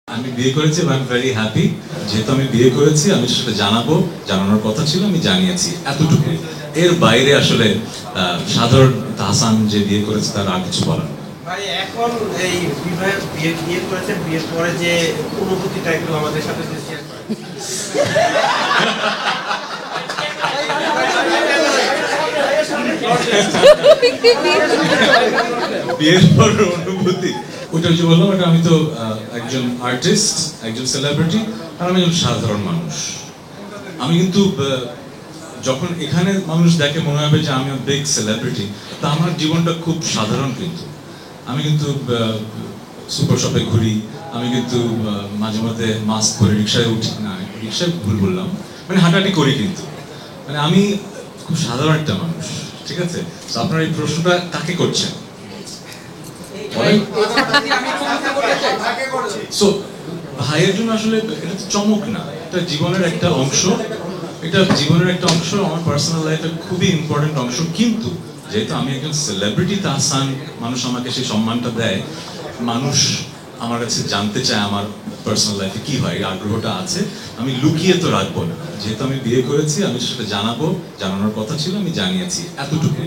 আমি বিয়ে করেছি এবং ভেরি হ্যাপি। যেহেতু আমি বিয়ে করেছি, আমি সেটা জানানোর কথা ছিল, আমি জানিয়েছি এতটুকু। এর বাইরে আসলে সাধারণ তাহসান যে বিয়ে করেছে তার আর কিছু বলার নেই। ভাই এখন এই বিয়ে করেছেন, বিয়ের পরে যে অনুভূতিটা একটু আমাদের সাথে শেয়ার করেন। বিয়ের পর অনুভূতি ওটা যে বললাম, ওটা আমি তো একজন আর্টিস্ট, একজন সেলিব্রিটি, আর আমি একজন সাধারণ মানুষ। আমি কিন্তু যখন এখানে মানুষ দেখে মনে হবে যে আমি বিগ সেলিব্রিটি, তা আমার জীবনটা খুব সাধারণ। কিন্তু আমি কিন্তু সুপার শপে ঘুরি, আমি কিন্তু মাঝে মধ্যে মাস্ক পরে রিক্সায় উঠি, না রিক্সায় ভুল বললাম, মানে হাঁটাহাঁটি করি। কিন্তু মানে আমি খুব সাধারণ একটা মানুষ, ঠিক আছে? তো আপনার এই প্রশ্নটা কাকে করছেন? সো ভাইয়ের জন্য আসলে এটা তো চমক না, এটা জীবনের একটা অংশ। এটা জীবনের একটা অংশ, আমার পার্সোনাল লাইফের খুবই ইম্পর্টেন্ট অংশ। কিন্তু যেহেতু আমি একজন সেলিব্রিটি তাহসান, মানুষ আমাকে সেই সম্মানটা দেয়, মানুষ আমার কাছে জানতে চায় আমার পার্সোনাল লাইফে কি হয়, আগ্রহটা আছে, আমি লুকিয়ে তো রাখবো না। যেহেতু আমি বিয়ে করেছি, আমি সেটা জানানোর কথা ছিল, আমি জানিয়েছি এতটুকু।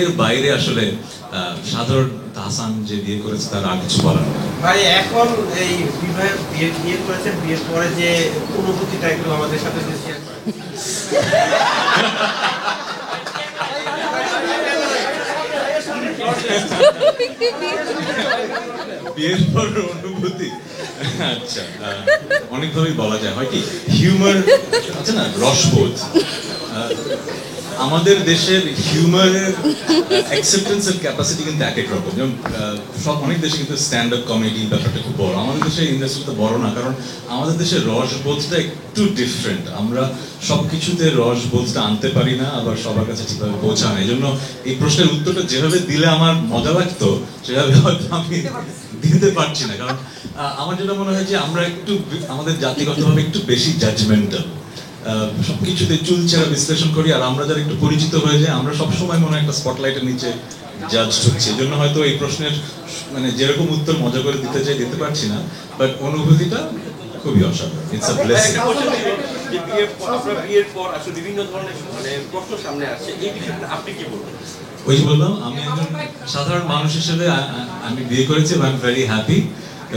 এর বাইরে আসলে সাধারণ তাহসান যে বিয়ে করেছে তার আর কিছু বলার নেই। ভাই এখন এই বিয়ে করেছেন, বিয়ের পরে যে অনুভূতিটা একটু আমাদের সাথে শেয়ার করেন। বিয়ের পর অনুভূতি, আচ্ছা, অনেকভাবেই বলা যায়। হয় কি, হিউমার আছে না, রসবোধ। আমাদের দেশের হিউমারের অ্যাকসেপ্টেন্সের ক্যাপাসিটি কিন্তু এক এক রকম। যেমন অনেক দেশে কিন্তু স্ট্যান্ড আপ কমেডি ব্যাপারটা খুব বড়, আমাদের দেশের ইন্ডাস্ট্রিটা বড় না, কারণ আমাদের দেশের রসবোধটা একটু ডিফারেন্ট। আমরা সবকিছুতে রসবোধটা আনতে পারি না, আবার সবার কাছে ঠিকভাবে পৌঁছায় না। এই জন্য এই প্রশ্নের উত্তরটা যেভাবে দিলে আমার মজা লাগতো, সেভাবে হয়তো আমি দিতে পারছি না। কারণ আমার যেটা মনে হয় যে আমরা একটু আমাদের জাতিগতভাবে একটু বেশি জাজমেন্টাল, সবকিছুতে চুলচেরা বিশ্লেষণ করি। আর আমরা যারা একটু পরিচিত হয়ে যাই, আমরা সবসময় মনে হয় একটা স্পটলাইটের নিচে জাজ হচ্ছে। এই জন্য হয়তো এই প্রশ্নের মানে যেরকম উত্তর মজা করে দিতে চাই, দিতে পারছি না। বাট অনুভূতিটা খুবই অসাধারণ। It's a blessing. বিয়ের পর আসলে বিভিন্ন ধরনের মানে প্রশ্ন সামনে আসছে, এই বিষয়ে আপনি কি বলবেন? ওই যে বললাম, আমি একজন সাধারণ মানুষ হিসেবে আমি বিয়ে করেছি এবং আই এম ভেরি হ্যাপি।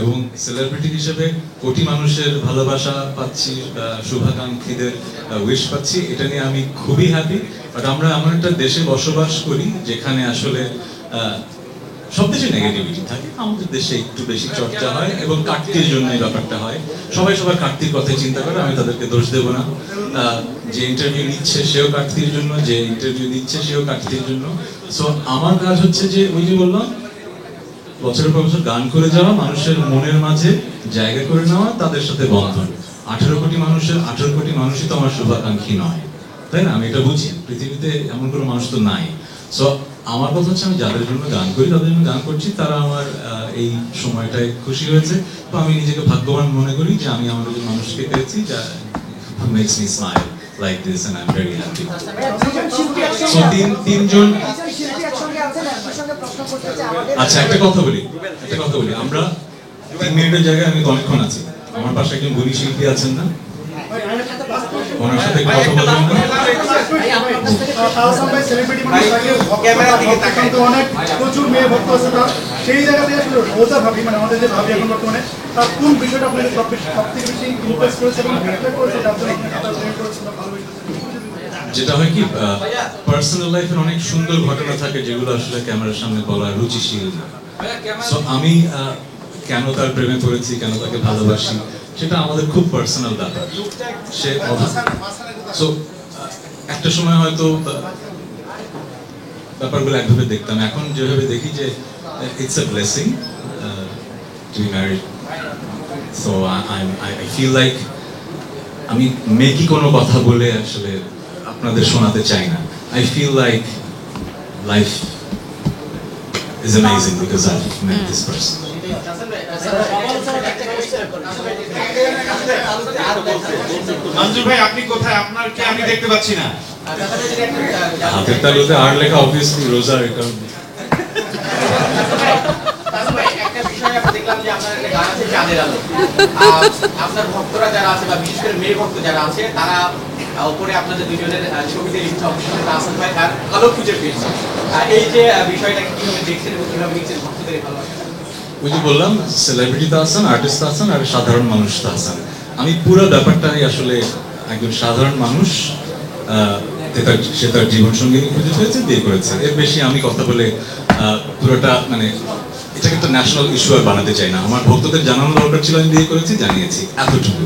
এবং সেলিব্রিটি হিসেবে কোটি মানুষের ভালোবাসা পাচ্ছি, শুভাকাঙ্ক্ষীদের উইশ পাচ্ছি, এটা নিয়ে আমি খুবই হ্যাপি। বাট আমরা এমন একটা দেশে বসবাস করি যেখানে আসলে সব দেশে নেগেটিভিটি থাকে, আমাদের দেশে একটু বেশি চর্চা হয় এবং কাটতির জন্য এই ব্যাপারটা হয়। সবাই সবার কাটতির কথাই চিন্তা করে, আমি তাদেরকে দোষ দেবো না। যে ইন্টারভিউ নিচ্ছে সেও কাটতির জন্য, যে ইন্টারভিউ দিচ্ছে সেও কাটতির জন্য। সো আমার কাজ হচ্ছে যে ওই যে বললাম, বছরের পর বছর গান করে যাওয়া, মানুষের মনের মাঝে জায়গা করে নেওয়া, তাদের সাথে বন্ধন। 18 কোটি মানুষের 18 কোটি মানুষই তো আমার শুভাকাঙ্ক্ষী নয়, তাই না? আমি এটা বুঝি, পৃথিবীতে এমন কোনো মানুষ তো নাই। সো আমার কথা হচ্ছে, আমি যাদের জন্য গান করি, তাদের জন্য গান করছি, তারা আমার এই সময়টায় খুশি হয়েছে। তো আমি নিজেকে ভাগ্যবান মনে করি যে আমি আমার যে মানুষকে পেয়েছি, যা makes me smile like this, and I am very happy. So তিনজন। আচ্ছা, একটা কথা বলি, আমরা 3 মিনিটের জায়গায় আমি অনেকক্ষণ আছি। আমার পাশে একজন গুণী শিল্পী আছেন না, ওনার সাথে কথা বলবেন না? প্রচুর মেয়ে ভক্ত আছে, সেই জায়গা থেকে আসলে রোজা ভাবি, মানে আমাদের যে ভাবি এখন বর্তমানে, তার কোন বিষয়টা আপনাদের সব থেকে বেশি ইমপ্রেস করেছে এবং করেছে, যার জন্য যেটা হয় কি, পার্সোনাল লাইফের অনেক সুন্দর ঘটনা থাকে যেগুলো আসলে ক্যামেরার সামনে বলা রুচিশীল না। সো আমি কেন তার প্রেমে পড়েছি, কেন তাকে ভালোবাসি, সেটা আমাদের খুব পার্সোনাল ব্যাপার। সে সো একটা সময় হয়তো ব্যাপারগুলো একভাবে দেখতাম, এখন যেভাবে দেখি যে it's a blessing to be married. So I feel like আমি মেকি কোনো কথা বলে আসলে আপনাদের শোনাতে চাই না। I feel like life is amazing because I've met this person. মঞ্জুর ভাই, আপনি কোথায়? আপনাকে আমি দেখতে পাচ্ছি না। হাতের তালুতে আর লেখা, অবভিয়াসলি রোজা। এটা একটা বিষয় আমরা দেখলাম যে আপনার একটা গান আছে চাঁদের আলো। আপনার ভক্তরা যারা আছে বা বিশেষ করে মেয়ে ভক্ত যারা আছে তারা উপরে আপনাদের দুজনের ছবিতে লিখছে অবশ্যই আহসান ভাই আর আলো খুঁজে পেয়েছে। এই যে বিষয়টাকে কিভাবে দেখছেন এবং কিভাবে লিখছেন ভক্তদের এই ভালোবাসা? ওই যে বললাম সেলিব্রিটি তো আছেন, আর্টিস্ট আছেন, আর সাধারণ মানুষ তো আছেন। আমি পুরো ব্যাপারটাই আসলে একজন সাধারণ মানুষ, সে তার জীবন সঙ্গী খুঁজে পেয়েছে, বিয়ে করেছে। এর বেশি আমি কথা বলে পুরোটা মানে এটাকে একটা ন্যাশনাল ইস্যু আর বানাতে চাই না। আমার ভক্তদের জানানো দরকার ছিল, আমি বিয়ে করেছি, জানিয়েছি, এতটুকু।